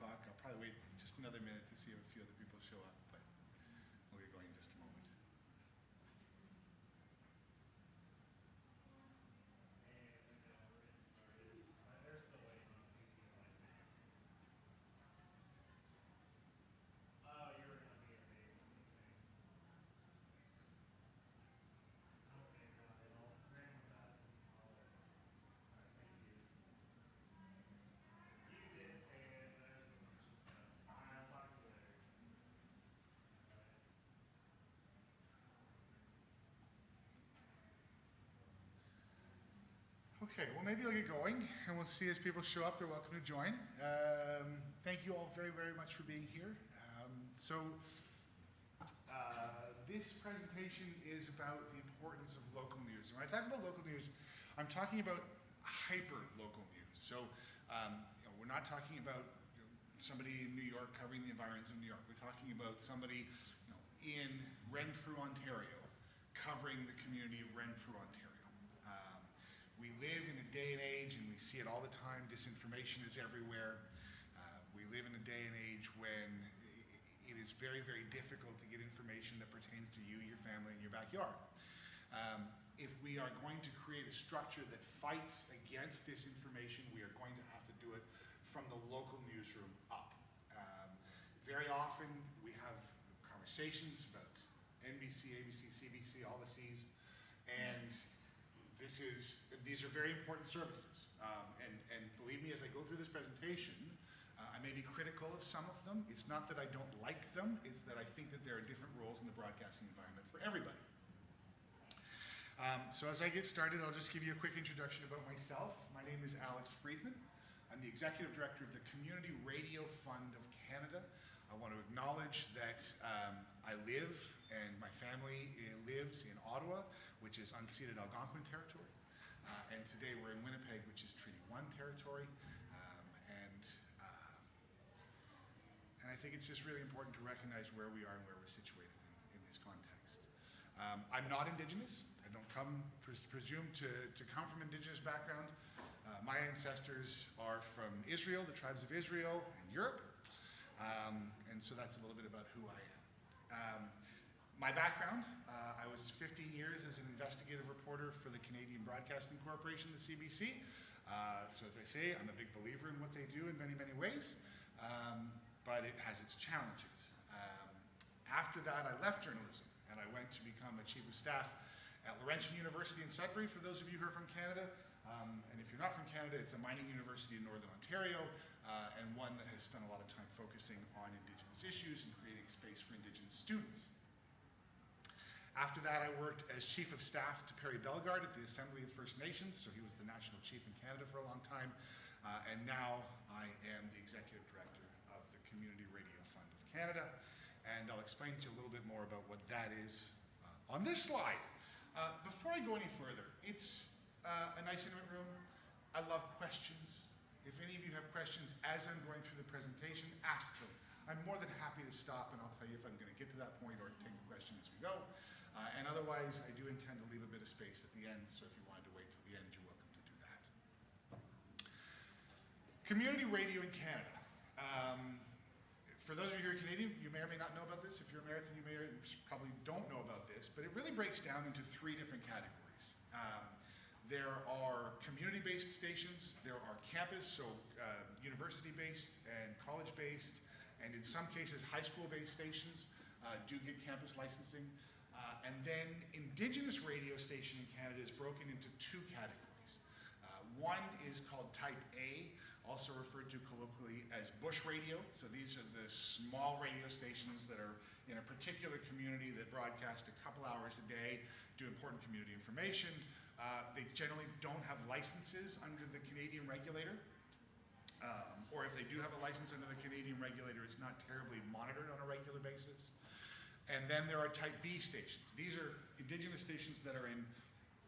o'clock. I'll probably wait just another minute to see if a few other people show up, but we'll get going in just a moment. Okay, well maybe I'll get going and we'll see as people show up, they're welcome to join. Thank you all very, very much for being here. This presentation is about the importance of local news. And when I talk about local news, I'm talking about hyper-local news. So we're not talking about somebody in New York covering the environs of New York. We're talking about somebody in Renfrew, Ontario, covering the community of Renfrew, Ontario. We live in a day and age, and we see it all the time, disinformation is everywhere. We live in a day and age when it is very, very difficult to get information that pertains to you, your family, and your backyard. If we are going to create a structure that fights against disinformation, we are going to have to do it from the local newsroom up. Very often we have conversations about NBC, ABC, CBC, all the C's, and these are very important services. And believe me, as I go through this presentation, I may be critical of some of them. It's not that I don't like them, it's that I think that there are different roles in the broadcasting environment for everybody. So as I get started, I'll just give you a quick introduction about myself. My name is Alex Friedman. I'm the Executive Director of the Community Radio Fund of Canada. I want to acknowledge that I live and my family lives in Ottawa, which is unceded Algonquin territory. And today we're in Winnipeg, which is Treaty 1 territory. And I think it's just really important to recognize where we are and where we're situated in this context. I'm not Indigenous. I don't presume to come from Indigenous background. My ancestors are from Israel, the tribes of Israel, and Europe. And so that's a little bit about who I am. My background, I was 15 years as an investigative reporter for the Canadian Broadcasting Corporation, the CBC. So as I say, I'm a big believer in what they do in many, many ways, but it has its challenges. After that, I left journalism and I went to become a chief of staff at Laurentian University in Sudbury, for those of you who are from Canada. And if you're not from Canada, it's a mining university in Northern Ontario, and one that has spent a lot of time focusing on Indigenous issues and creating space for Indigenous students. After that, I worked as chief of staff to Perry Bellegarde at the Assembly of First Nations, so he was the national chief in Canada for a long time, and now I am the executive director of the Community Radio Fund of Canada, and I'll explain to you a little bit more about what that is on this slide. Before I go any further, it's a nice intimate room. I love questions. If any of you have questions as I'm going through the presentation, ask them. I'm more than happy to stop and I'll tell you if I'm going to get to that point or take the question as we go. And otherwise, I do intend to leave a bit of space at the end, so if you wanted to wait till the end, you're welcome to do that. Community radio in Canada. For those of you who are Canadian, you may or may not know about this. If you're American, you probably don't know about this, but it really breaks down into three different categories. There are community-based stations, there are campus, so university-based and college-based, and in some cases high school-based stations do get campus licensing. And then Indigenous radio station in Canada is broken into two categories. One is called Type A, also referred to colloquially as bush radio. So these are the small radio stations that are in a particular community that broadcast a couple hours a day, do important community information. They generally don't have licenses under the Canadian regulator. Or if they do have a license under the Canadian regulator, it's not terribly monitored on a regular basis. And then there are Type B stations. These are Indigenous stations that are in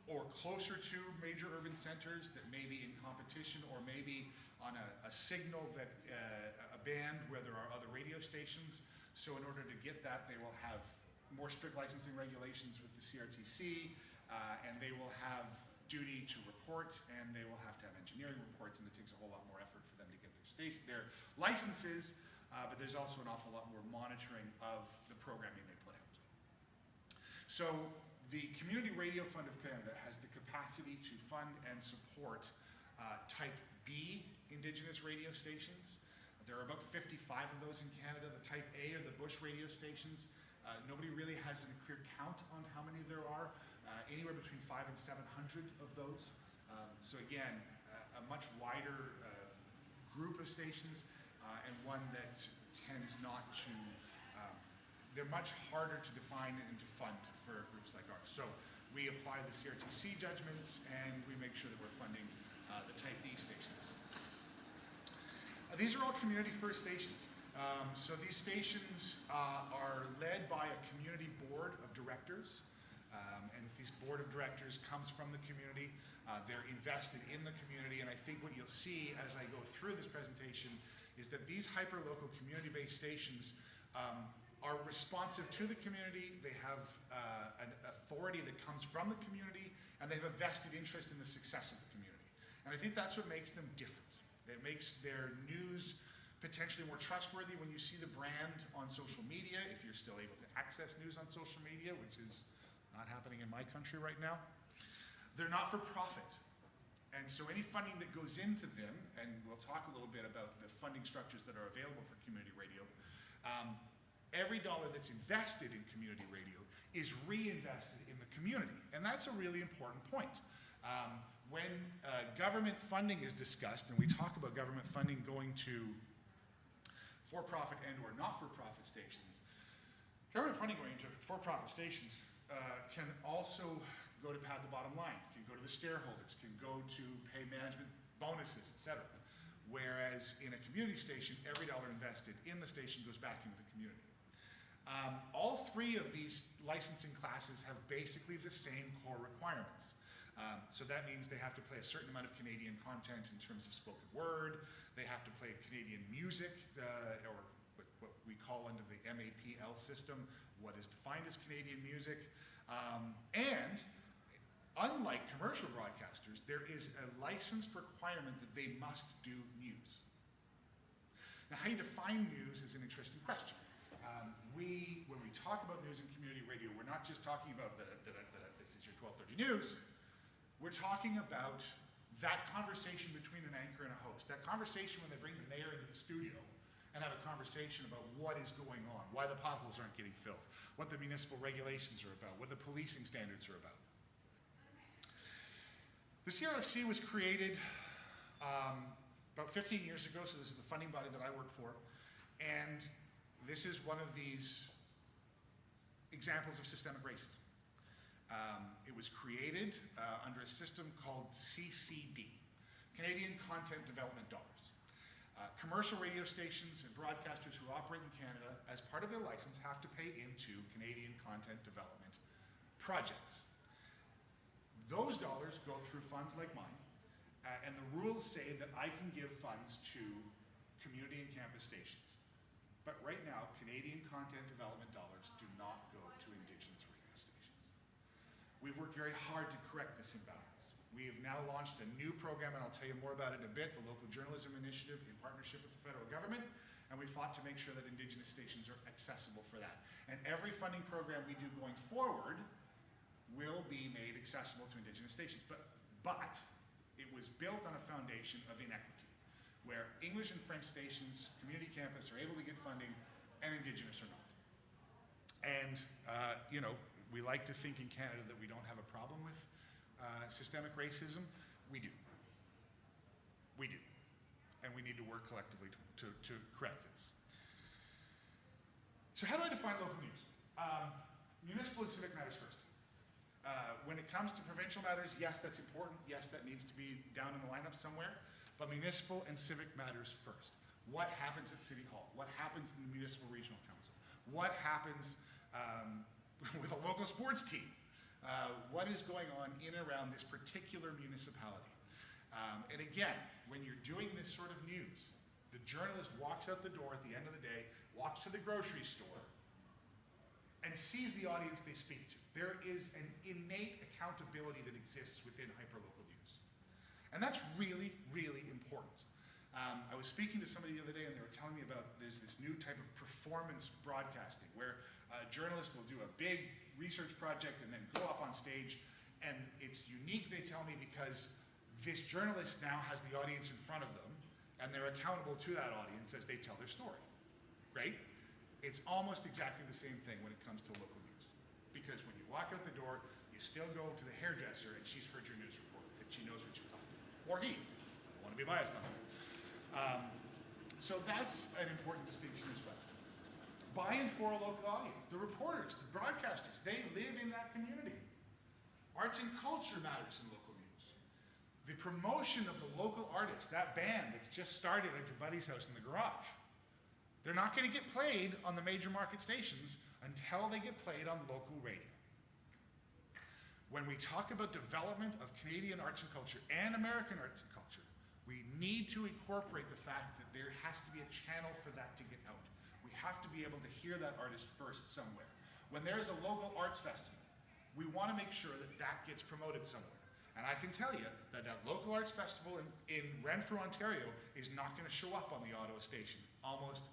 or closer to major urban centers, that may be in competition or maybe on a signal that, a band where there are other radio stations. So in order to get that, they will have more strict licensing regulations with the CRTC, and they will have duty to report, and they will have to have engineering reports, and it takes a whole lot more effort for them to get their their licenses, but there's also an awful lot more monitoring of the programming they put out. So the Community Radio Fund of Canada has the capacity to fund and support Type B Indigenous radio stations. There are about 55 of those in Canada. The Type A are the bush radio stations. Nobody really has a clear count on how many there are, anywhere between 500 and 700 of those. So again, a much wider group of stations, and one that tends not to, they're much harder to define and to fund for groups like ours. So we apply the CRTC judgments, and we make sure that we're funding the Type D stations. These are all community first stations. So these stations are led by a community board of directors, and this board of directors comes from the community. They're invested in the community, and I think what you'll see as I go through this presentation is that these hyper-local community-based stations are responsive to the community. They have an authority that comes from the community, and they have a vested interest in the success of the community. And I think that's what makes them different. It makes their news potentially more trustworthy when you see the brand on social media, if you're still able to access news on social media, which is not happening in my country right now. They're not for profit. And so any funding that goes into them, and we'll talk a little bit about the funding structures that are available for community radio, every dollar that's invested in community radio is reinvested in the community. And that's a really important point. When government funding is discussed, and we talk about government funding going to for-profit and or not-for-profit stations, government funding going to for-profit stations can also go to pad the bottom line, can go to the shareholders, can go to pay management bonuses, etc. Whereas in a community station, every dollar invested in the station goes back into the community. All three of these licensing classes have basically the same core requirements. So that means they have to play a certain amount of Canadian content in terms of spoken word. They have to play Canadian music, or what we call under the MAPL system, what is defined as Canadian music. And unlike commercial broadcasters, there is a license requirement that they must do news. Now, how you define news is an interesting question. When we talk about news and community radio, we're not just talking about this is your 12:30 news. We're talking about that conversation between an anchor and a host, that conversation when they bring the mayor into the studio and have a conversation about what is going on, why the potholes aren't getting filled, what the municipal regulations are about, what the policing standards are about. The CRFC was created about 15 years ago, so this is the funding body that I work for, and this is one of these examples of systemic racism. It was created under a system called CCD, Canadian Content Development Dollars. Commercial radio stations and broadcasters who operate in Canada, as part of their license, have to pay into Canadian content development projects. Those dollars go through funds like mine, and the rules say that I can give funds to community and campus stations. But right now, Canadian content development dollars do not go to Indigenous radio stations. We've worked very hard to correct this imbalance. We have now launched a new program, and I'll tell you more about it in a bit, the Local Journalism Initiative in partnership with the federal government, and we fought to make sure that Indigenous stations are accessible for that. And every funding program we do going forward will be made accessible to Indigenous stations. But it was built on a foundation of inequity, where English and French stations, community campus, are able to get funding, and Indigenous are not. And, we like to think in Canada that we don't have a problem with systemic racism. We do. We do. And we need to work collectively to correct this. So how do I define local news? Municipal and civic matters first. When it comes to provincial matters, yes, that's important. Yes, that needs to be down in the lineup somewhere. But municipal and civic matters first. What happens at City Hall? What happens in the Municipal Regional Council? What happens with a local sports team? What is going on in and around this particular municipality? And again, when you're doing this sort of news, the journalist walks out the door at the end of the day, walks to the grocery store, and sees the audience they speak to. There is an innate accountability that exists within hyperlocal news. And that's really, really important. I was speaking to somebody the other day and they were telling me about there's this new type of performance broadcasting where a journalist will do a big research project and then go up on stage, and it's unique, they tell me, because this journalist now has the audience in front of them and they're accountable to that audience as they tell their story. Great? It's almost exactly the same thing when it comes to local news. Because when you walk out the door, you still go to the hairdresser and she's heard your news report and she knows what you're talking about. Or he. I don't want to be biased on that. So that's an important distinction as well. By and for a local audience. The reporters, the broadcasters, they live in that community. Arts and culture matters in local news. The promotion of the local artist, that band that's just started at your buddy's house in the garage, they're not going to get played on the major market stations until they get played on local radio. When we talk about development of Canadian arts and culture and American arts and culture, we need to incorporate the fact that there has to be a channel for that to get out. We have to be able to hear that artist first somewhere. When there's a local arts festival, we want to make sure that that gets promoted somewhere. And I can tell you that that local arts festival in Renfrew, Ontario is not going to show up on the Ottawa station almost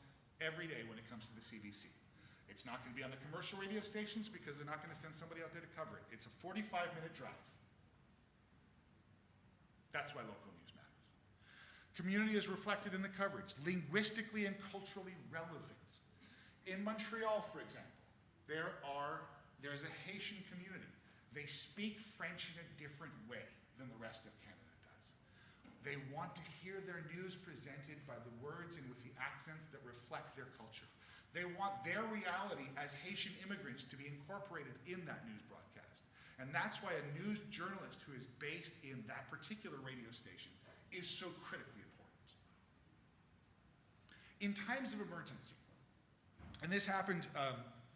every day when it comes to the CBC. It's not going to be on the commercial radio stations because they're not going to send somebody out there to cover it. It's a 45-minute drive. That's why local news matters. Community is reflected in the coverage, linguistically and culturally relevant. In Montreal, for example, there's a Haitian community. They speak French in a different way than the rest of Canada does. They want to hear their news presented by the words and with the accents that reflect their culture. They want their reality as Haitian immigrants to be incorporated in that news broadcast. And that's why a news journalist who is based in that particular radio station is so critically important. In times of emergency, and this happened,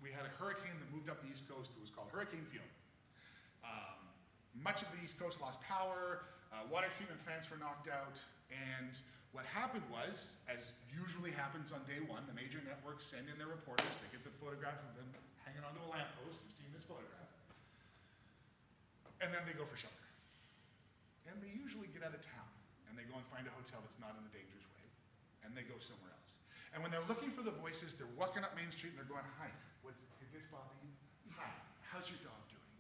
we had a hurricane that moved up the East Coast. It was called Hurricane Fiona. Much of the East Coast lost power, water treatment plants were knocked out, and what happened was, as usually happens on day one, the major networks send in their reporters, they get the photograph of them hanging onto a lamppost, you've seen this photograph, and then they go for shelter. And they usually get out of town, and they go and find a hotel that's not in the dangerous way, and they go somewhere else. And when they're looking for the voices, they're walking up Main Street and they're going, hi, did this bother you? Hi, how's your dog doing?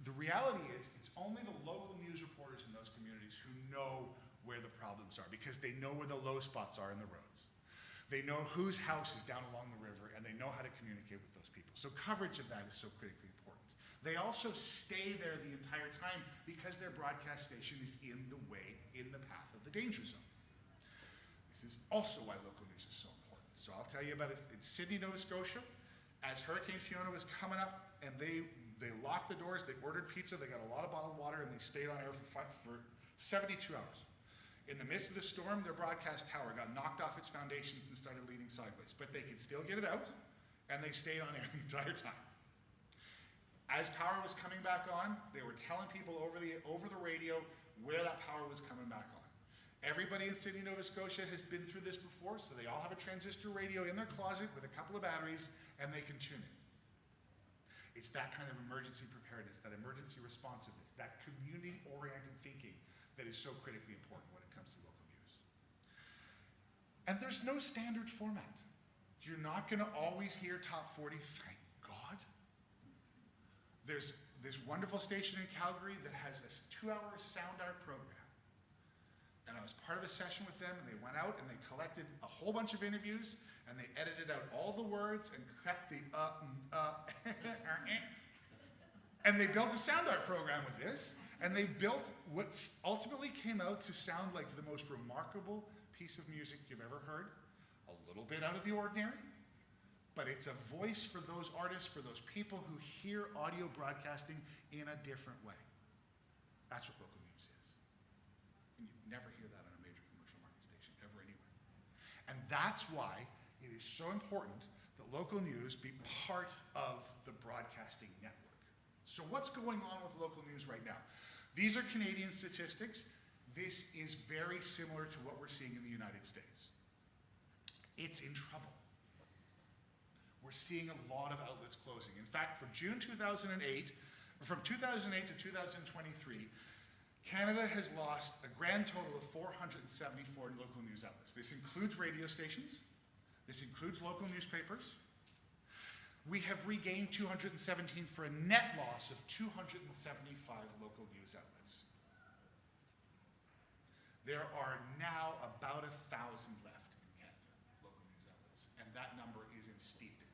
The reality is, it's only the local news reporters in those communities who know where the problems are, because they know where the low spots are in the roads. They know whose house is down along the river, and they know how to communicate with those people. So coverage of that is so critically important. They also stay there the entire time because their broadcast station is in the path of the danger zone. This is also why local news is so important. So I'll tell you about it. In Sydney, Nova Scotia, as Hurricane Fiona was coming up, and they locked the doors, they ordered pizza, they got a lot of bottled water, and they stayed on air for 72 hours. In the midst of the storm, their broadcast tower got knocked off its foundations and started leaning sideways, but they could still get it out, and they stayed on air the entire time. As power was coming back on, they were telling people over the radio where that power was coming back on. Everybody in Sydney, Nova Scotia has been through this before, so they all have a transistor radio in their closet with a couple of batteries, and they can tune in. It's that kind of emergency preparedness, that emergency responsiveness, that community-oriented thinking that is so critically important when it comes to local news. And there's no standard format. You're not going to always hear Top 40, thank God. There's this wonderful station in Calgary that has a 2-hour sound art program. And I was part of a session with them, and they went out and they collected a whole bunch of interviews, and they edited out all the words and kept the and they built a sound art program with this, and they built what ultimately came out to sound like the most remarkable piece of music you've ever heard. A little bit out of the ordinary, but it's a voice for those artists, for those people who hear audio broadcasting in a different way. That's what local news is. And you never hear that on a major commercial market station, ever anywhere. And that's why it is so important that local news be part of the broadcasting network. So what's going on with local news right now? These are Canadian statistics. This is very similar to what we're seeing in the United States. It's in trouble. We're seeing a lot of outlets closing. In fact, from 2008 to 2023, Canada has lost a grand total of 474 local news outlets. This includes radio stations. This includes local newspapers. We have regained 217 for a net loss of 275 local news outlets. There are now about 1,000 left in Canada, local news outlets, and that number is in steep decline.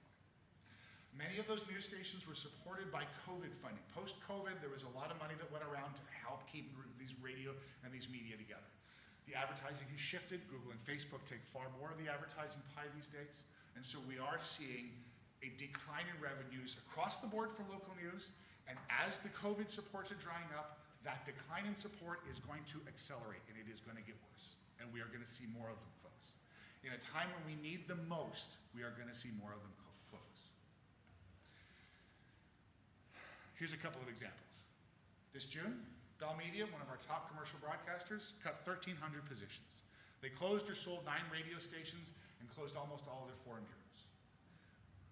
Many of those news stations were supported by COVID funding. Post-COVID, there was a lot of money that went around to help keep these radio and these media together. The advertising has shifted. Google and Facebook take far more of the advertising pie these days. And so we are seeing a decline in revenues across the board for local news. And as the COVID supports are drying up, that decline in support is going to accelerate, and it is going to get worse. And we are going to see more of them close. In a time when we need them most, we are going to see more of them close. Here's a couple of examples. This June, Bell Media, one of our top commercial broadcasters, cut 1,300 positions. They closed or sold 9 radio stations and closed almost all of their foreign bureaus.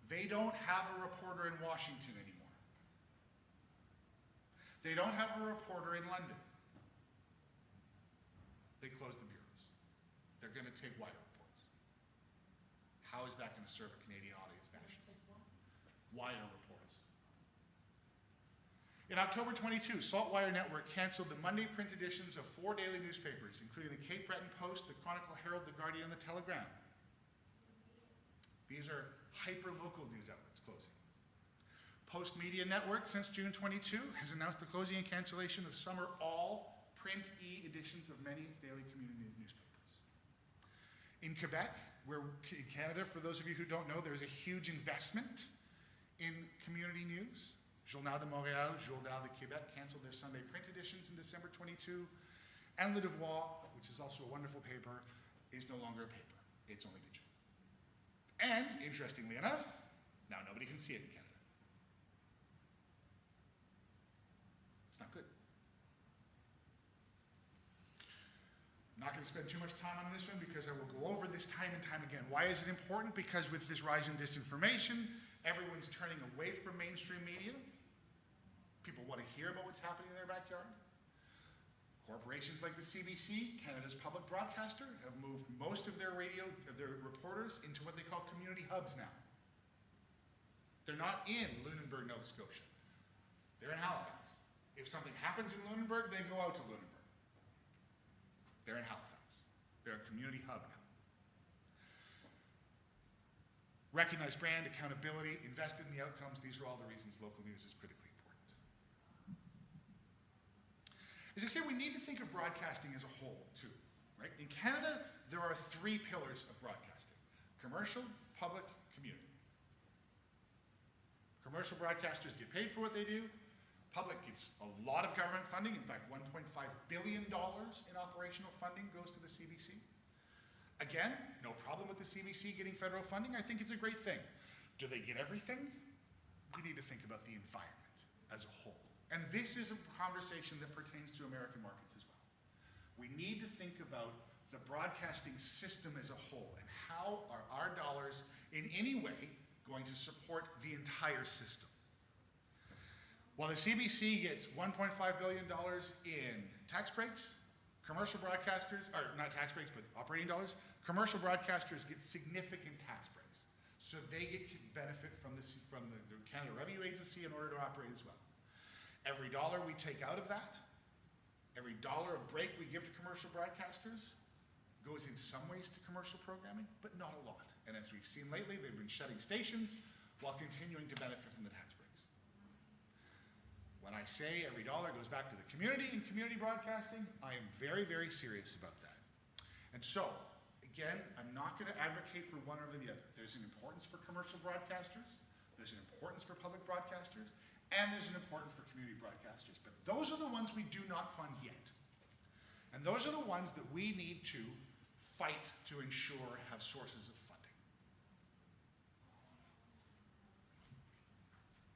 They don't have a reporter in Washington anymore. They don't have a reporter in London. They closed the bureaus. They're going to take wire reports. How is that going to serve a Canadian audience nationally? Wire reports. In October 22, Saltwire Network canceled the Monday print editions of 4 daily newspapers, including the Cape Breton Post, the Chronicle Herald, the Guardian, and the Telegram. These are hyper-local news outlets closing. Post Media Network, since June 22, has announced the closing and cancellation of some or all print editions of many its daily community newspapers. In Quebec, where in Canada, for those of you who don't know, there's a huge investment in community news. Journal de Montréal, Journal de Québec canceled their Sunday print editions in December 22, and Le Devoir, which is also a wonderful paper, is no longer a paper. It's only digital. And, interestingly enough, now nobody can see it in Canada. It's not good. I'm not going to spend too much time on this one because I will go over this time and time again. Why is it important? Because with this rise in disinformation, everyone's turning away from mainstream media. People want to hear about what's happening in their backyard. Corporations like the CBC, Canada's public broadcaster, have moved most of their reporters into what they call community hubs now. They're not in Lunenburg, Nova Scotia. They're in Halifax. If something happens in Lunenburg, they go out to Lunenburg. They're in Halifax. They're a community hub now. Recognize brand, accountability, invest in the outcomes. These are all the reasons local news is critically important. As I say, we need to think of broadcasting as a whole, too, right? In Canada, there are 3 pillars of broadcasting: commercial, public, community. Commercial broadcasters get paid for what they do. Public gets a lot of government funding. In fact, $1.5 billion in operational funding goes to the CBC. Again, no problem with the CBC getting federal funding. I think it's a great thing. Do they get everything? We need to think about the environment as a whole. And this is a conversation that pertains to American markets as well. We need to think about the broadcasting system as a whole and how are our dollars in any way going to support the entire system. While the CBC gets $1.5 billion in tax breaks, commercial broadcasters, or not tax breaks, but operating dollars, commercial broadcasters get significant tax breaks. So they get benefit from the Canada Revenue Agency in order to operate as well. Every dollar we take out of that, every dollar of break we give to commercial broadcasters goes in some ways to commercial programming, but not a lot. And as we've seen lately, they've been shutting stations while continuing to benefit from the tax breaks. When I say every dollar goes back to the community in community broadcasting, I am very, very serious about that. And so, again, I'm not going to advocate for one or the other. There's an importance for commercial broadcasters, there's an importance for public broadcasters, and there's an importance for community broadcasters. But those are the ones we do not fund yet. And those are the ones that we need to fight to ensure have sources of funding.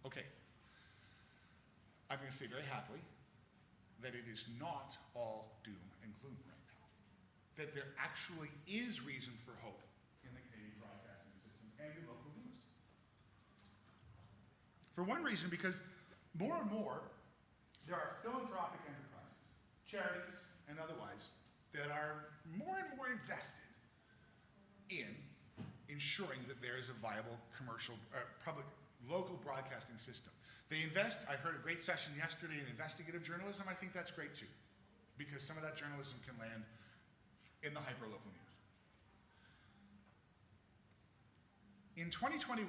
Okay. I'm going to say very happily that it is not all doom and gloom right now. That there actually is reason for hope in the Canadian broadcasting system and in local news. For one reason, because more and more there are philanthropic enterprises, charities and otherwise, that are more and more invested in ensuring that there is a viable commercial, public, local broadcasting system. They invest, I heard a great session yesterday in investigative journalism. I think that's great too, because some of that journalism can land in the hyperlocal news. In 2021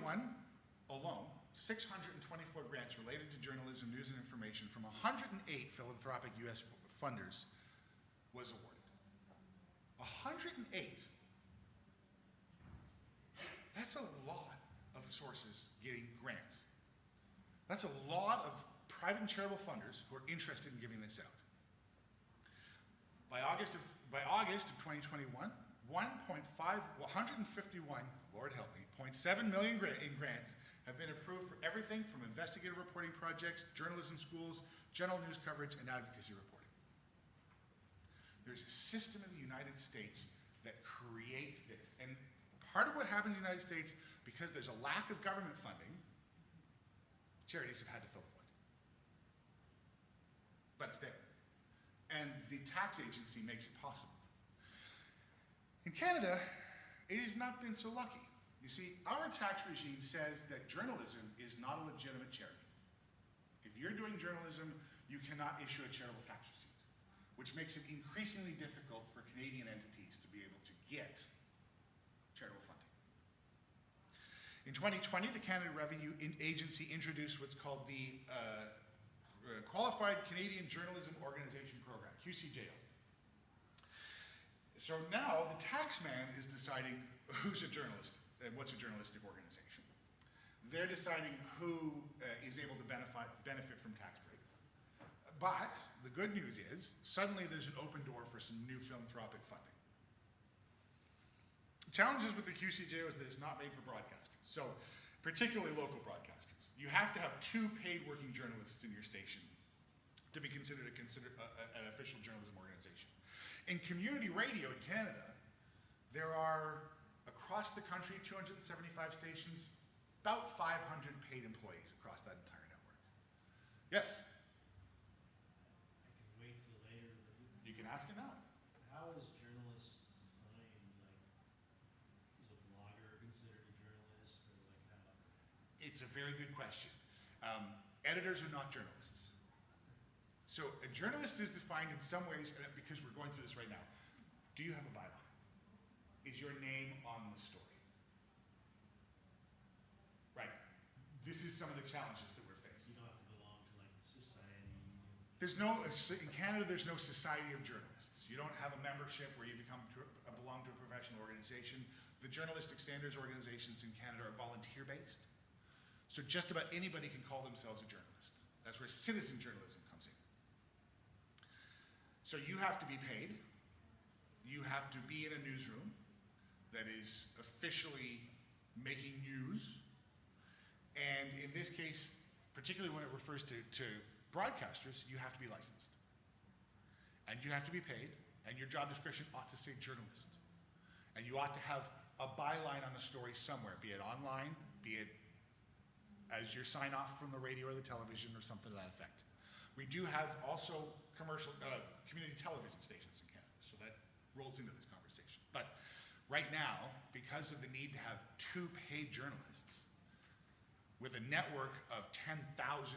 alone, 624 grants related to journalism, news, and information from 108 philanthropic U.S. funders was awarded. 108. That's a lot of sources getting grants. That's a lot of private and charitable funders who are interested in giving this out. By August of 2021, 151, Lord help me, 0.7 million in grants have been approved for everything from investigative reporting projects, journalism schools, general news coverage, and advocacy reporting. There's a system in the United States that creates this. And part of what happens in the United States, because there's a lack of government funding, charities have had to fill the void. But it's there. And the tax agency makes it possible. In Canada, it has not been so lucky. You see, our tax regime says that journalism is not a legitimate charity. If you're doing journalism, you cannot issue a charitable tax receipt, which makes it increasingly difficult for Canadian entities to be able to get charitable funding. In 2020, the Canada Revenue Agency introduced what's called the Qualified Canadian Journalism Organization Program, QCJO. So now the tax man is deciding who's a journalist and what's a journalistic organization. They're deciding who is able to benefit from tax breaks. But the good news is, suddenly there's an open door for some new philanthropic funding. The challenges with the QCJO is that it's not made for broadcasters, so particularly local broadcasters. You have to have 2 paid working journalists in your station to be considered an official journalism organization. In community radio in Canada, there are, across the country, 275 stations, about 500 paid employees across that entire network. Yes? I can wait till later. You can ask it now. How is journalist defined? Like, is a blogger considered a journalist, or like how? It's a very good question. Editors are not journalists. So a journalist is defined in some ways, because we're going through this right now. Do you have a byline? Is your name on the story? Right. This is some of the challenges that we're facing. You don't have to belong to like the society. There's no, in Canada, there's no society of journalists. You don't have a membership where you belong to a professional organization. The journalistic standards organizations in Canada are volunteer-based. So just about anybody can call themselves a journalist. That's where citizen journalism comes in. So you have to be paid. You have to be in a newsroom that is officially making news. And in this case, particularly when it refers to broadcasters, you have to be licensed. And you have to be paid, and your job description ought to say journalist. And you ought to have a byline on the story somewhere, be it online, be it as your sign off from the radio or the television or something to that effect. We do have also commercial, community television stations in Canada, so that rolls into this conversation. But right now, because of the need to have 2 paid journalists, with a network of 10,000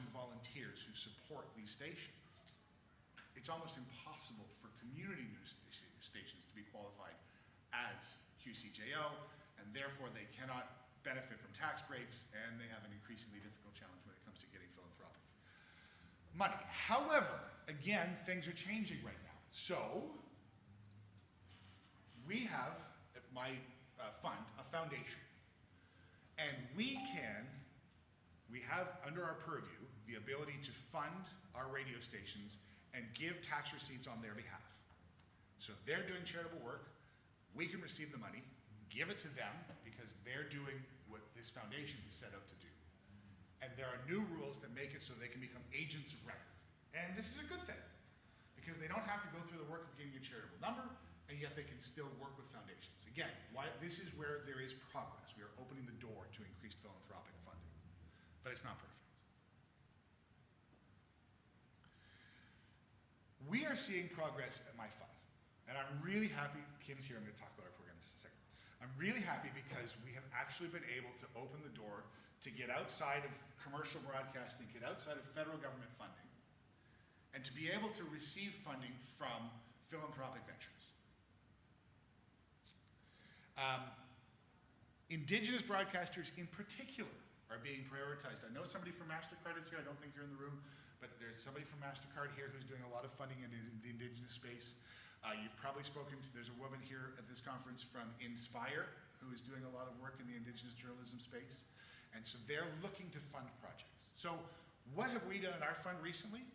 volunteers who support these stations, it's almost impossible for community news stations to be qualified as QCJO, and therefore they cannot benefit from tax breaks, and they have an increasingly difficult challenge when it comes to getting philanthropic money. However, again, things are changing right now. So, we have, at my fund, a foundation, and we have under our purview the ability to fund our radio stations and give tax receipts on their behalf. So if they're doing charitable work, we can receive the money, give it to them, because they're doing what this foundation is set up to do. And there are new rules that make it so they can become agents of record. And this is a good thing, because they don't have to go through the work of getting a charitable number, and yet they can still work with foundations. Again, this is where there is progress. We are opening the door to increased philanthropic funding, but it's not perfect. We are seeing progress at my fund, and I'm really happy. Kim's here. I'm going to talk about our program in just a second. I'm really happy because we have actually been able to open the door to get outside of commercial broadcasting, get outside of federal government funding, and to be able to receive funding from philanthropic ventures. Indigenous broadcasters in particular are being prioritized. I know somebody from MasterCard is here. I don't think you're in the room, but there's somebody from MasterCard here who's doing a lot of funding in the Indigenous space. You've probably spoken to, there's a woman here at this conference from Inspire who is doing a lot of work in the Indigenous journalism space. And so they're looking to fund projects. So what have we done at our fund recently?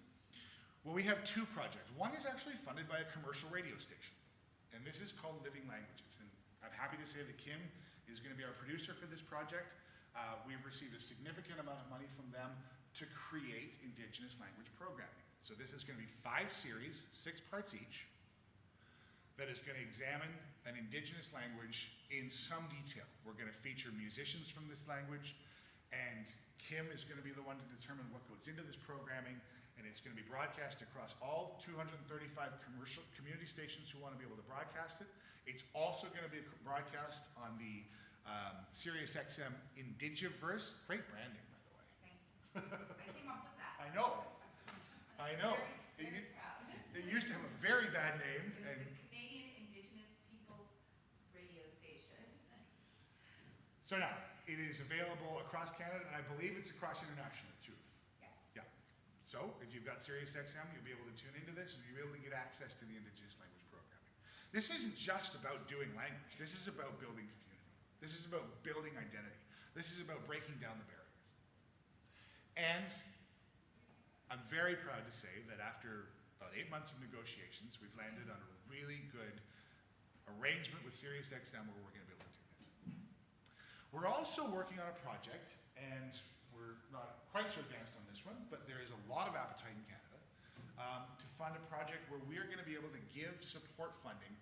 Well, we have two projects. One is actually funded by a commercial radio station, and this is called Living Languages. And I'm happy to say that Kim is going to be our producer for this project. We've received a significant amount of money from them to create Indigenous language programming. So this is going to be 5 series, 6 parts each, that is going to examine an Indigenous language in some detail. We're going to feature musicians from this language, and Kim is going to be the one to determine what goes into this programming, and it's going to be broadcast across all 235 commercial community stations who want to be able to broadcast it. It's also going to be broadcast on the Sirius XM Indigiverse. Great branding, by the way. Thank you. I came up with that. I know. I know. Very proud. It used to have a very bad name. It was And the Canadian Indigenous Peoples Radio Station. so now, it is available across Canada, and I believe it's across international too. Yeah. Yeah. So, if you've got Sirius XM, you'll be able to tune into this, and you'll be able to get access to the Indigenous language programming. This isn't just about doing language. This is about building community. This is about building identity. This is about breaking down the barriers. And I'm very proud to say that after about 8 months of negotiations, we've landed on a really good arrangement with Sirius XM where we're going to be able to do this. We're also working on a project, and we're not quite so advanced on this one, but there is a lot of appetite in Canada to fund a project where we are going to be able to give support funding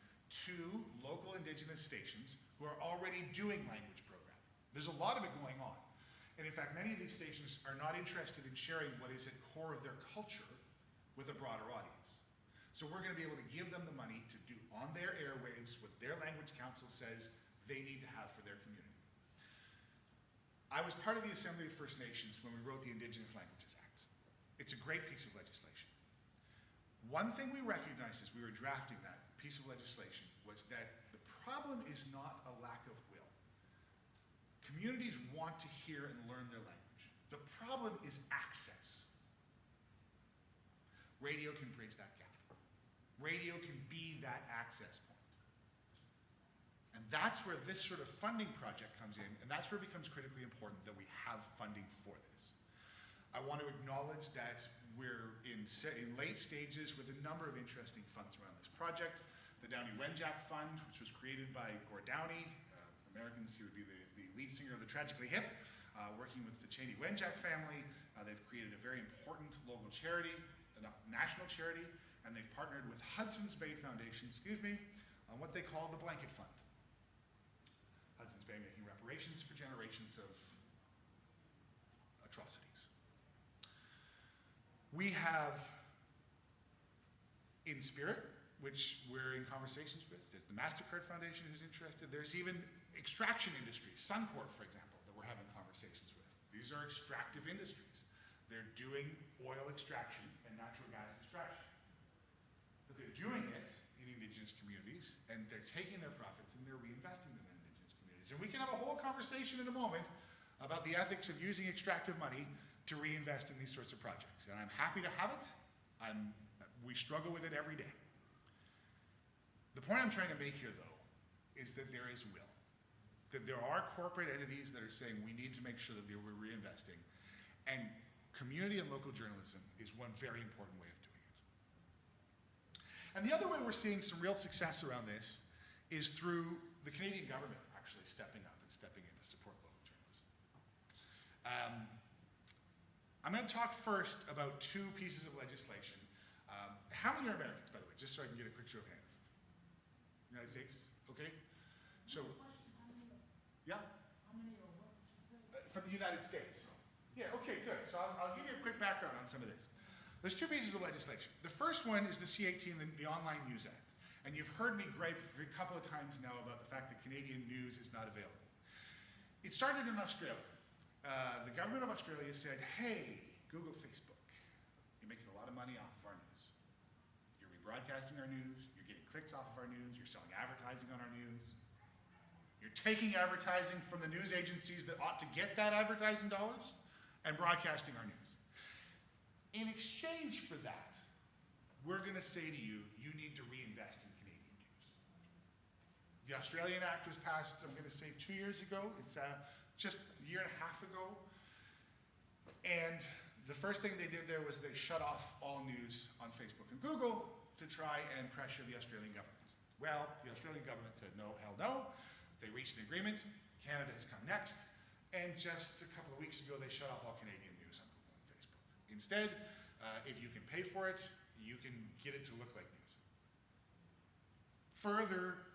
to local Indigenous stations who are already doing language programming. There's a lot of it going on. And in fact, many of these stations are not interested in sharing what is at core of their culture with a broader audience. So we're going to be able to give them the money to do on their airwaves what their language council says they need to have for their community. I was part of the Assembly of First Nations when we wrote the Indigenous Languages Act. It's a great piece of legislation. One thing we recognized as we were drafting that piece of legislation was that the problem is not a lack of will. Communities want to hear and learn their language. The problem is access. Radio can bridge that gap. Radio can be that access point. And that's where this sort of funding project comes in, and that's where it becomes critically important that we have funding for this. I want to acknowledge that we're in late stages with a number of interesting funds around this project. The Downey Wenjack Fund, which was created by Gord Downey, Americans, he would be the lead singer of the Tragically Hip, working with the Cheney Wenjack family. They've created a very important local charity, a national charity, and they've partnered with Hudson's Bay Foundation, on what they call the Blanket Fund. Hudson's Bay making reparations for generations of atrocities. We have In Spirit, which we're in conversations with. There's the MasterCard Foundation who's interested. There's even extraction industries, Suncor, for example, that we're having conversations with. These are extractive industries. They're doing oil extraction and natural gas extraction. But they're doing it in Indigenous communities, and they're taking their profits and they're reinvesting them in Indigenous communities. And we can have a whole conversation in a moment about the ethics of using extractive money to reinvest in these sorts of projects. And I'm happy to have it. We struggle with it every day. The point I'm trying to make here, though, is that there is will. That there are corporate entities that are saying we need to make sure that we're reinvesting. And community and local journalism is one very important way of doing it. And the other way we're seeing some real success around this is through the Canadian government actually stepping up and stepping in to support local journalism. I'm going to talk first about 2 pieces of legislation. How many are Americans, by the way, just so I can get a quick show of hands? United States? Okay. So, yeah? How many are what did you say? From the United States. Yeah, okay, good. So I'll give you a quick background on some of this. There's two pieces of legislation. The first one is the C-18, the Online News Act. And you've heard me gripe a couple of times now about the fact that Canadian news is not available. It started in Australia. The government of Australia said, hey, Google, Facebook, you're making a lot of money off of our news. You're rebroadcasting our news, you're getting clicks off of our news, you're selling advertising on our news. You're taking advertising from the news agencies that ought to get that advertising dollars and broadcasting our news. In exchange for that, we're going to say to you, you need to reinvest in Canadian news. The Australian Act was passed, I'm going to say 2 years ago. It's just a year and a half ago. And the first thing they did there was they shut off all news on Facebook and Google to try and pressure the Australian government. Well, the Australian government said no, hell no. They reached an agreement. Canada has come next. And just a couple of weeks ago, they shut off all Canadian news on Google and Facebook. Instead, if you can pay for it, you can get it to look like news. Further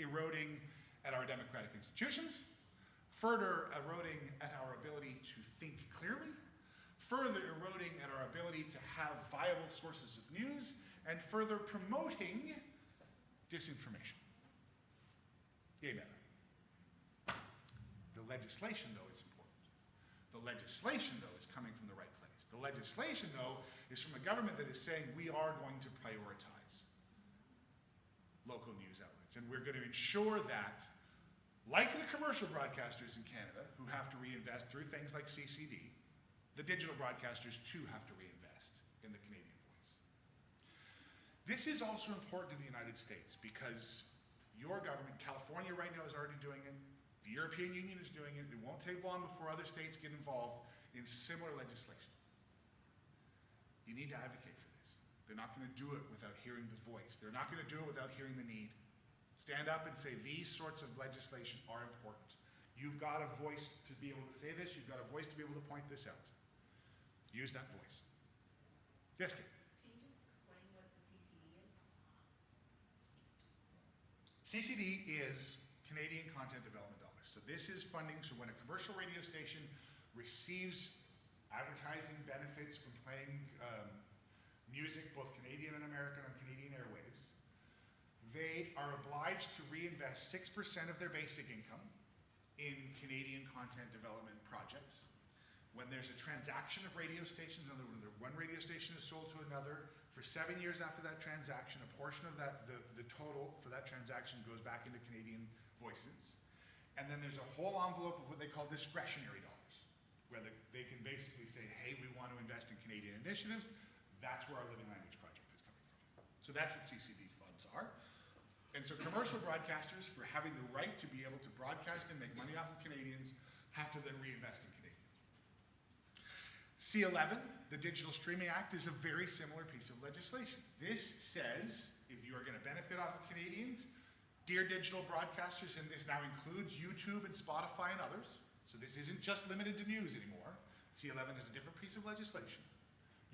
eroding at our democratic institutions, further eroding at our ability to think clearly, further eroding at our ability to have viable sources of news, and further promoting disinformation. Amen. The legislation, though, is important. The legislation, though, is coming from the right place. The legislation, though, is from a government that is saying we are going to prioritize local news outlets. And we're going to ensure that, like the commercial broadcasters in Canada, who have to reinvest through things like CCD, the digital broadcasters too have to reinvest in the Canadian voice. This is also important in the United States because your government, California right now is already doing it, the European Union is doing it, it won't take long before other states get involved in similar legislation. You need to advocate for this. They're not going to do it without hearing the voice. They're not going to do it without hearing the need. Stand up and say these sorts of legislation are important. You've got a voice to be able to say this. You've got a voice to be able to point this out. Use that voice. Yes, Kate? Can you just explain what the CCD is? CCD is Canadian Content Development Dollars. So this is funding, so when a commercial radio station receives advertising benefits from playing music, both Canadian and American on Canadian airwaves, they are obliged to reinvest 6% of their basic income in Canadian content development projects. When there's a transaction of radio stations, in other words, one radio station is sold to another, for 7 years after that transaction, a portion of that, the total for that transaction goes back into Canadian voices. And then there's a whole envelope of what they call discretionary dollars, where they can basically say, hey, we want to invest in Canadian initiatives. That's where our Living Language Project is coming from. So that's what CCD funds are. And so commercial broadcasters, for having the right to be able to broadcast and make money off of Canadians, have to then reinvest in Canadians. C-11, the Digital Streaming Act, is a very similar piece of legislation. This says, if you are going to benefit off of Canadians, dear digital broadcasters, and this now includes YouTube and Spotify and others, so this isn't just limited to news anymore. C-11 is a different piece of legislation.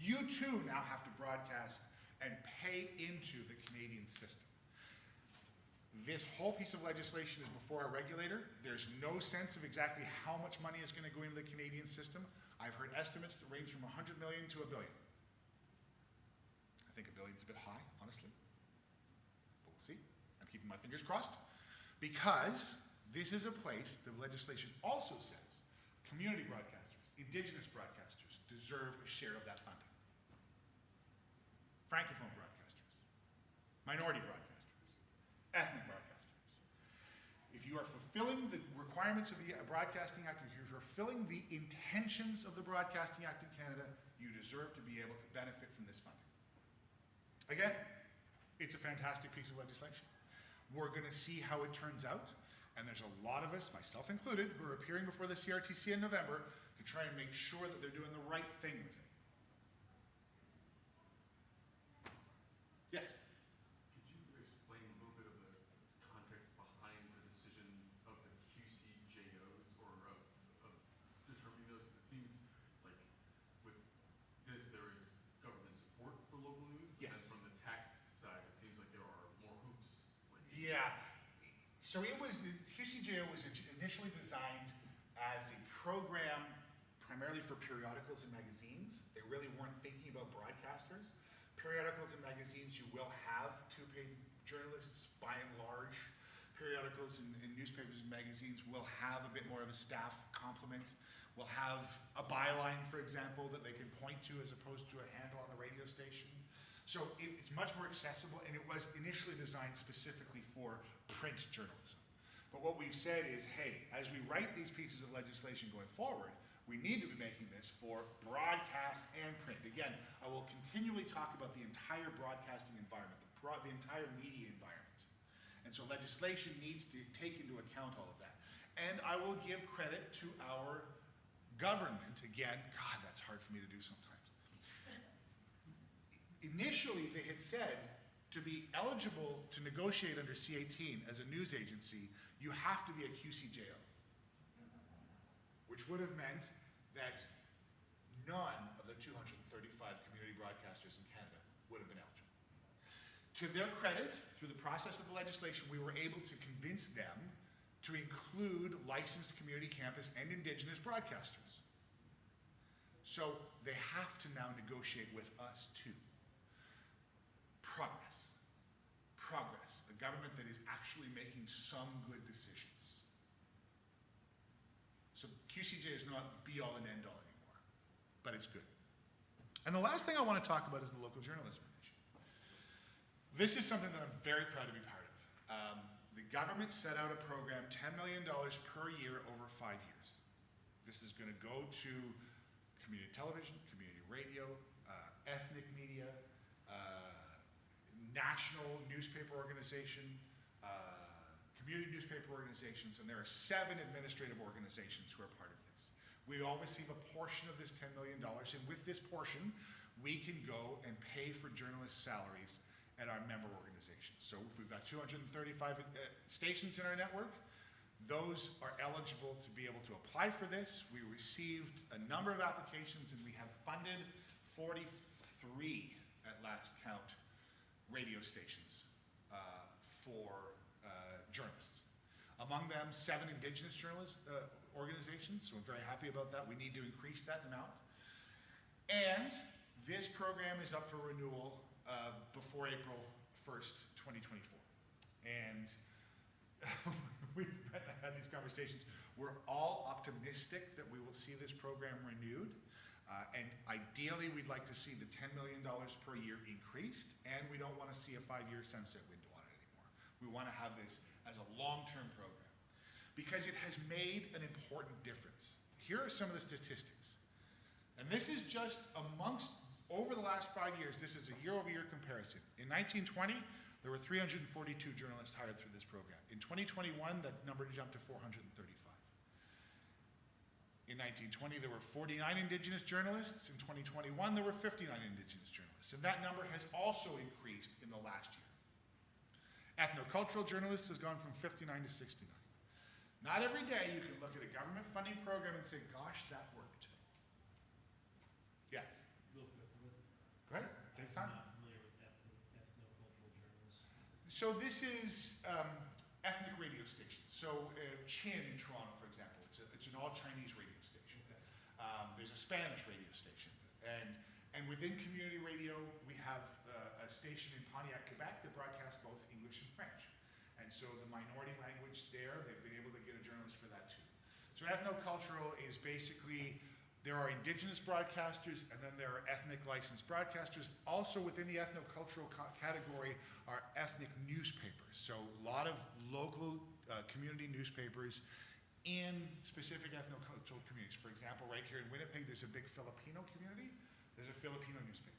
You too now have to broadcast and pay into the Canadian system. This whole piece of legislation is before our regulator. There's no sense of exactly how much money is going to go into the Canadian system. I've heard estimates that range from 100 million to $1 billion. I think $1 billion's a bit high, honestly. But we'll see. I'm keeping my fingers crossed. Because this is a place, the legislation also says, community broadcasters, Indigenous broadcasters deserve a share of that funding. Francophone broadcasters, minority broadcasters, ethnic broadcasters. If you are fulfilling the requirements of the Broadcasting Act, if you're fulfilling the intentions of the Broadcasting Act in Canada, you deserve to be able to benefit from this funding. Again, it's a fantastic piece of legislation. We're going to see how it turns out, and there's a lot of us, myself included, who are appearing before the CRTC in November to try and make sure that they're doing the right thing with it. Yes? Could you explain a little bit of the context behind the decision of the QCJOs, or of determining those? Because it seems like with this there is government support for local news, but Yes. then from the tax side it seems like there are more hoops. Yeah. So it was, the QCJO was initially designed as a program primarily for periodicals and magazines. They really weren't thinking about broadcasters. Periodicals and magazines, you will have two-paid journalists by and large. Periodicals and newspapers and magazines will have a bit more of a staff complement, will have a byline, for example, that they can point to as opposed to a handle on the radio station. So it's much more accessible, and it was initially designed specifically for print journalism. But what we've said is, hey, as we write these pieces of legislation going forward, we need to be making this for broadcast and print. Again, I will continually talk about the entire broadcasting environment, the entire media environment. And so legislation needs to take into account all of that. And I will give credit to our government. Again, God, that's hard for me to do sometimes. Initially, they had said to be eligible to negotiate under C-18 as a news agency, you have to be a QCJO, which would have meant that none of the 235 community broadcasters in Canada would have been eligible. To their credit, through the process of the legislation, we were able to convince them to include licensed community campus and Indigenous broadcasters. So they have to now negotiate with us too. Progress. Progress. A government that is actually making some good decisions. So QCJ is not the be-all and end-all anymore, but it's good. And the last thing I want to talk about is the local journalism initiative. This is something that I'm very proud to be part of. The government set out a program, $10 million per year over 5 years. This is going to go to community television, community radio, ethnic media, national newspaper organization, community newspaper organizations, and there are 7 administrative organizations who are part of this. We all receive a portion of this $10 million, and with this portion, we can go and pay for journalists' salaries at our member organizations. So if we've got 235 stations in our network, those are eligible to be able to apply for this. We received a number of applications, and we have funded 43 at last count radio stations for journalists. Among them, 7 Indigenous journalist organizations, so I'm very happy about that. We need to increase that amount. And this program is up for renewal before April 1st, 2024. And we've had these conversations. We're all optimistic that we will see this program renewed. And ideally, we'd like to see the $10 million per year increased, and we don't want to see a 5-year sunset window on it anymore. We want to have this as a long-term program because it has made an important difference. Here are some of the statistics. And this is just amongst, over the last 5 years, this is a year-over-year comparison. In 1920, there were 342 journalists hired through this program. In 2021, that number jumped to 435. In 1920, there were 49 Indigenous journalists. In 2021, there were 59 Indigenous journalists. And that number has also increased in the last year. Ethnocultural journalists has gone from 59 to 69. Not every day you can look at a government funding program and say, gosh, that worked. Yes? Real quick, Go ahead, take time. I'm not familiar with ethnocultural journalists. So this is ethnic radio stations. So Chin in Toronto, for example, it's an all-Chinese radio station. Okay. There's a Spanish radio station. And within community radio, we have a station in Pontiac, Quebec that broadcasts both English and French. And so the minority language there, they've been able to get a journalist for that too. So ethnocultural is basically, there are Indigenous broadcasters and then there are ethnic licensed broadcasters. Also within the ethnocultural category are ethnic newspapers. So a lot of local community newspapers in specific ethnocultural communities. For example, right here in Winnipeg, there's a big Filipino community. There's a Filipino newspaper.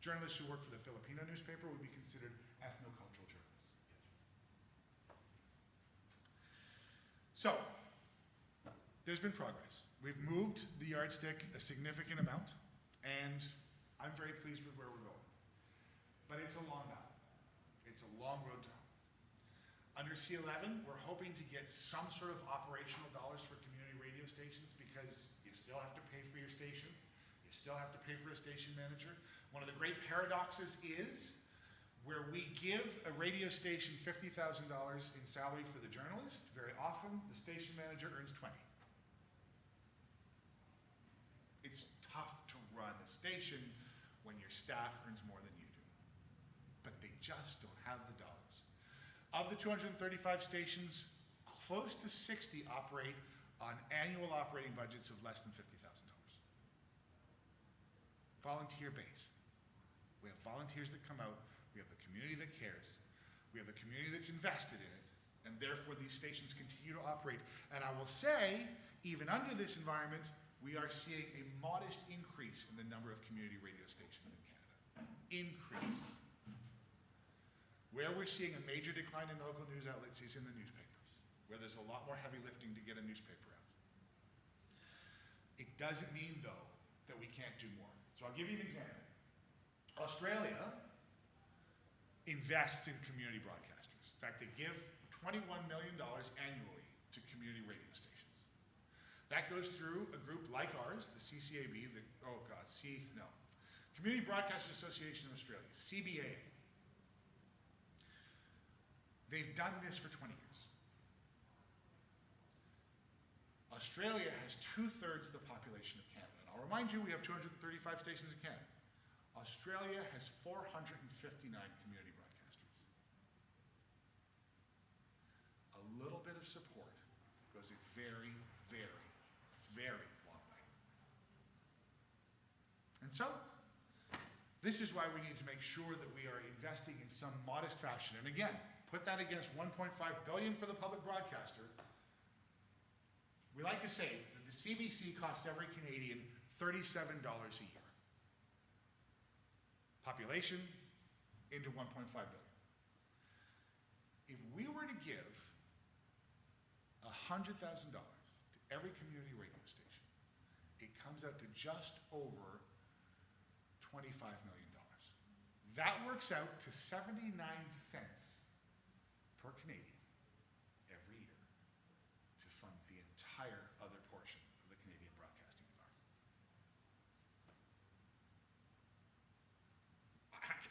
Journalists who work for the Filipino newspaper would be considered ethnocultural journalists. So, there's been progress. We've moved the yardstick a significant amount, and I'm very pleased with where we're going. But it's a long battle. It's a long road to home. Under C11, we're hoping to get some sort of operational dollars for community radio stations because you still have to pay for your station. You still have to pay for a station manager. One of the great paradoxes is where we give a radio station $50,000 in salary for the journalist, very often the station manager earns 20. station when your staff earns more than you do. But they just don't have the dollars. Of the 235 stations, close to 60 operate on annual operating budgets of less than $50,000. Volunteer base. We have volunteers that come out, we have the community that cares, we have the community that's invested in it, and therefore these stations continue to operate. And I will say, even under this environment, we are seeing a modest increase in the number of community radio stations in Canada. Increase. Where we're seeing a major decline in local news outlets is in the newspapers, where there's a lot more heavy lifting to get a newspaper out. It doesn't mean, though, that we can't do more. So I'll give you an example. Australia invests in community broadcasters. In fact, they give $21 million annually to community radio stations. That goes through a group like ours, the CCAB, Community Broadcasters Association of Australia, CBA. They've done this for 20 years. Australia has 2/3 the population of Canada. And I'll remind you, we have 235 stations in Canada. Australia has 459 community broadcasters. A little bit of support goes a very, very, very long way. And so, this is why we need to make sure that we are investing in some modest fashion. And again, put that against $1.5 billion for the public broadcaster. We like to say that the CBC costs every Canadian $37 a year. Population into $1.5 billion. If we were to give $100,000 to every community radio station, it comes out to just over $25 million. That works out to 79 cents per Canadian every year to fund the entire other portion of the Canadian broadcasting environment.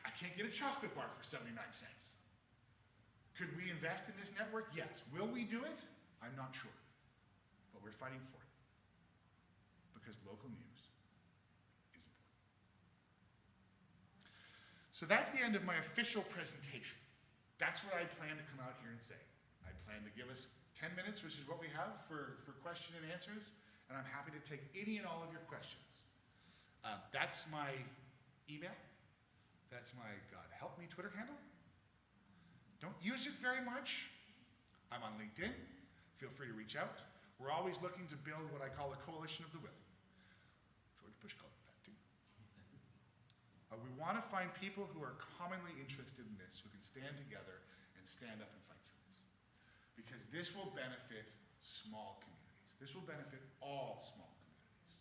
I can't get a chocolate bar for 79 cents. Could we invest in this network? Yes. Will we do it? I'm not sure. But we're fighting for it. Because local news is important. So that's the end of my official presentation. That's what I plan to come out here and say. I plan to give us 10 minutes, which is what we have for question and answers, and I'm happy to take any and all of your questions. That's my email. That's my God help me Twitter handle. Don't use it very much. I'm on LinkedIn. Feel free to reach out. We're always looking to build what I call a coalition of the willing. George Bush called it that too. We want to find people who are commonly interested in this, who can stand together and stand up and fight for this. Because this will benefit small communities. This will benefit all small communities.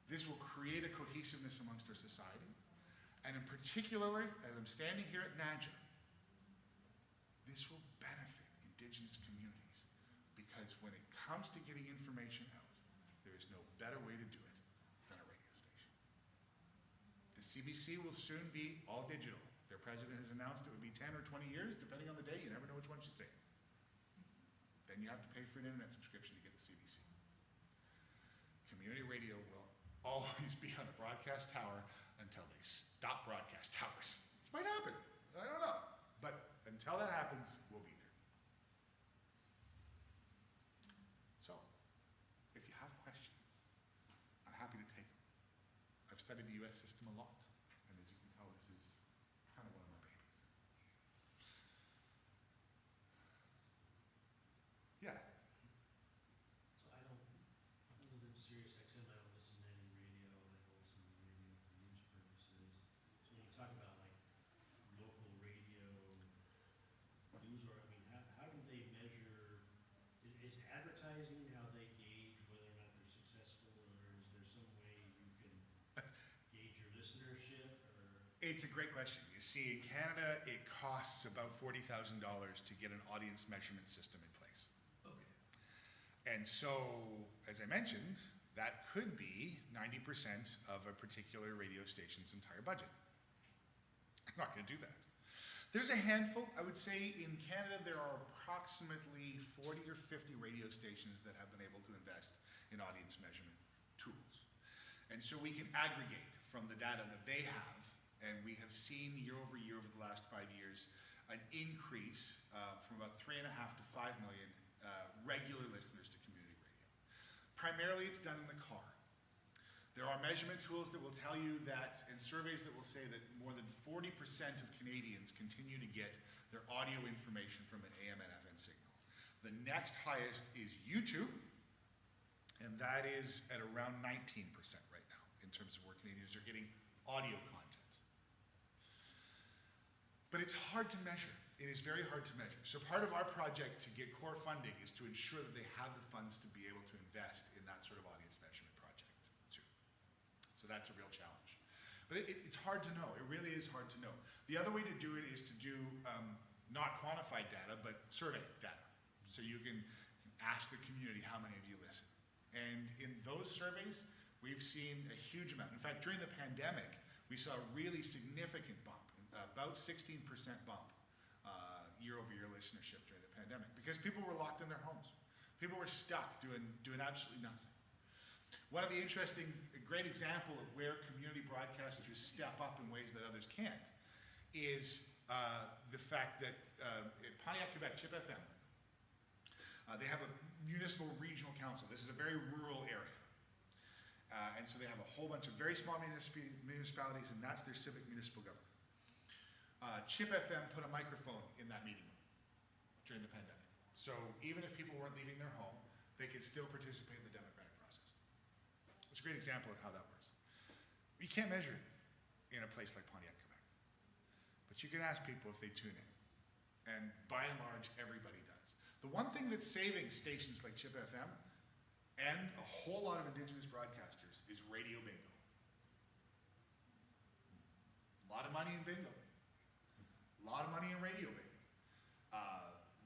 This will create a cohesiveness amongst our society. And in particular, as I'm standing here at NAJA, this will benefit Indigenous communities. Because when it comes to getting information out, there is no better way to do it than a radio station. The CBC will soon be all digital. Their president has announced it would be 10 or 20 years, depending on the day. You never know which one she's saying. Then you have to pay for an internet subscription to get the CBC. Community radio will always be on a broadcast tower until they stop broadcast towers. Which might happen. I don't know. But until that happens, we'll be there. So, if you have questions, I'm happy to take them. I've studied the US system a lot, and as you can tell, this is kind of one of my babies. Yeah. So I don't, other than Sirius XM, I don't listen to any radio, and I don't listen to radio for news purposes. So when you talk about like local radio, news, or, I mean, how do they measure, is advertising how they gauge whether or not they're successful, or is there some way you can gauge your listenership, or? It's a great question. You see, in Canada, it costs about $40,000 to get an audience measurement system in place. Okay. And so, as I mentioned, that could be 90% of a particular radio station's entire budget. I'm not going to do that. There's a handful. I would say in Canada there are approximately 40 or 50 radio stations that have been able to invest in audience measurement tools. And so we can aggregate from the data that they have, and we have seen year over the last 5 years, an increase from about 3.5 to 5 million regular listeners to community radio. Primarily, it's done in the car. There are measurement tools that will tell you that, and surveys that will say that more than 40% of Canadians continue to get their audio information from an AM and FM signal. The next highest is YouTube, and that is at around 19% right now in terms of where Canadians are getting audio content. But it's hard to measure. It is very hard to measure. So part of our project to get core funding is to ensure that they have the funds to be able to invest in that sort of audience measurement project too. So that's a real challenge. But it's hard to know. It really is hard to know. The other way to do it is to do not quantified data, but survey data. So you can ask the community how many of you listen. And in those surveys, we've seen a huge amount. In fact, during the pandemic, we saw a really significant bump, about 16% bump year-over-year listenership during the pandemic, because people were locked in their homes. People were stuck doing absolutely nothing. One of the interesting, a great example of where community broadcasters step up in ways that others can't is the fact that at Pontiac, Quebec, CHIP FM, they have a municipal regional council. This is a very rural area. And so they have a whole bunch of very small municipalities, and that's their civic municipal government. CHIP FM put a microphone in that meeting room during the pandemic. So even if people weren't leaving their home, they could still participate in the democratic process. It's a great example of how that works. You can't measure it in a place like Pontiac, Quebec. But you can ask people if they tune in. And by and large, everybody does. The one thing that's saving stations like CHIP FM and a whole lot of Indigenous broadcasters is radio bingo. A lot of money in bingo. A lot of money in radio bingo.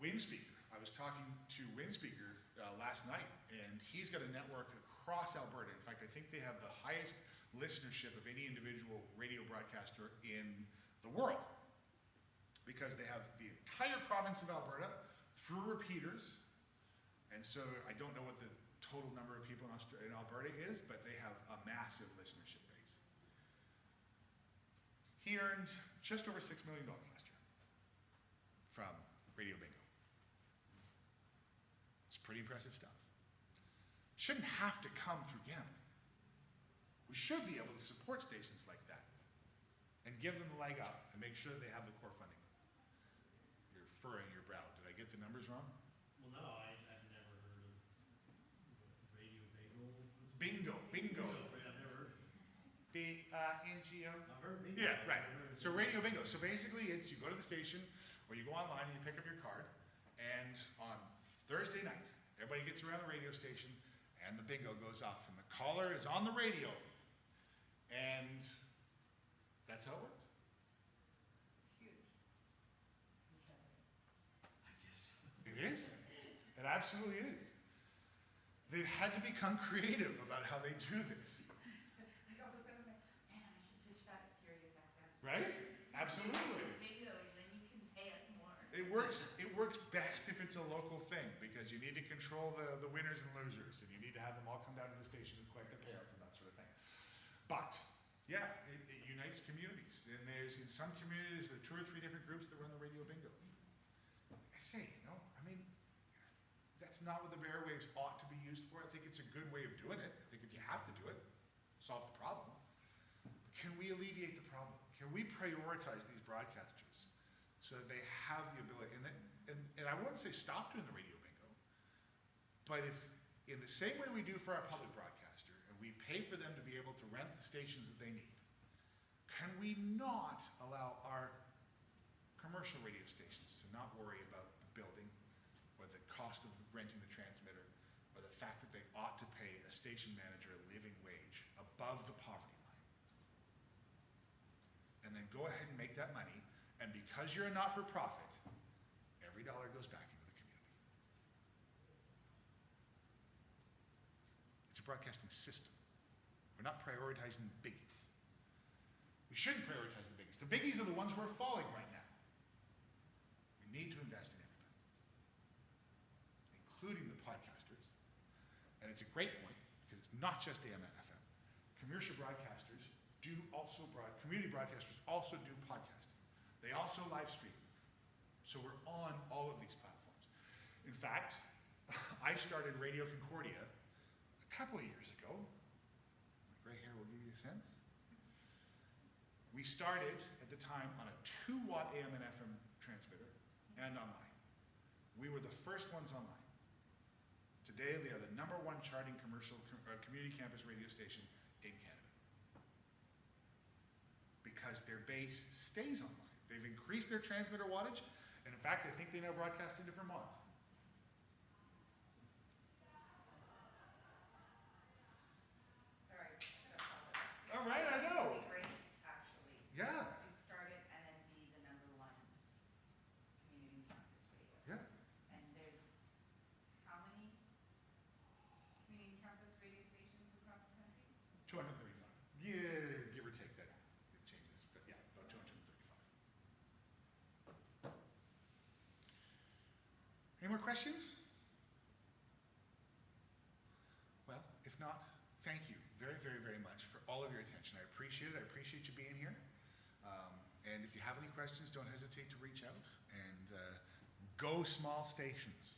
Windspeaker. I was talking to Windspeaker last night, and he's got a network across Alberta. In fact, I think they have the highest listenership of any individual radio broadcaster in the world, because they have the entire province of Alberta through repeaters. And so I don't know what the total number of people in Alberta is, but they have a massive listenership base. He earned just over $6 million last year from radio bingo. It's pretty impressive stuff. Shouldn't have to come through gambling. We should be able to support stations like that and give them the leg up and make sure that they have the core funding. You're furrowing your brow. Did I get the numbers wrong? Well, no, I've never heard of radio bagel. Bingo, bingo. I've never heard of it. B-I-N-G-O. I've heard of bingo. Yeah, right. I've heard of So it. radio bingo. So basically it's you go to the station or you go online and you pick up your card, and on Thursday night, everybody gets around the radio station and the bingo goes off and the caller is on the radio. And that's how it works. It's huge. I guess. It is. It absolutely is. They've had to become creative about how they do this. Like all of a sudden, like, man, I should pitch that at Sirius XM. Right? Absolutely. Bingo, and then you can pay us more. It works best if it's a local thing, because you need to control the winners and losers, and you need to have them all come down to the station and collect their payouts and that sort of thing. But yeah, it unites communities. And there's, in some communities, there are 2 or 3 different groups that run the radio bingo. Like I say, I mean, that's not what the bear waves ought to be used for. I think it's a good way of doing it. I think if you have to do it, solve the problem. But can we alleviate the problem? Can we prioritize these broadcasters so that they have the ability, and I wouldn't say stop doing the radio bingo, but if, in the same way we do for our public broadcaster, and we pay for them to be able to rent the stations that they need, can we not allow our commercial radio stations to not worry about the building or the cost of renting the transmitter or the fact that they ought to pay a station manager a living wage above the poverty line? And then go ahead and make that money, and because you're a not-for-profit, every dollar goes back into the community. It's a broadcasting system. We're not prioritizing the biggies. We shouldn't prioritize the biggies. The biggies are the ones who are falling right now. We need to invest in everybody, including the podcasters. And it's a great point, because it's not just AM and FM. Commercial broadcasters community broadcasters also do podcasting. They also live stream. So we're on all of these platforms. In fact, I started Radio Concordia a couple of years ago. My gray hair will give you a sense. We started at the time on a 2-watt AM and FM transmitter and online. We were the first ones online. Today, we are the #1 charting community campus radio station in Canada. Because their base stays online. They've increased their transmitter wattage, and in fact, I think they now broadcast into Vermont. Sorry, I apologize. All right, I know. It would be great, actually, Yeah, to start it and then be the #1 community campus radio. yeah. And there's how many community campus radio stations across the country? 235. Yeah, give or take that. It changes, but yeah, about 235. Any more questions? Well, if not, thank you very, very, very much for all of your attention. I appreciate it. I appreciate you being here. And if you have any questions, don't hesitate to reach out. And go small stations.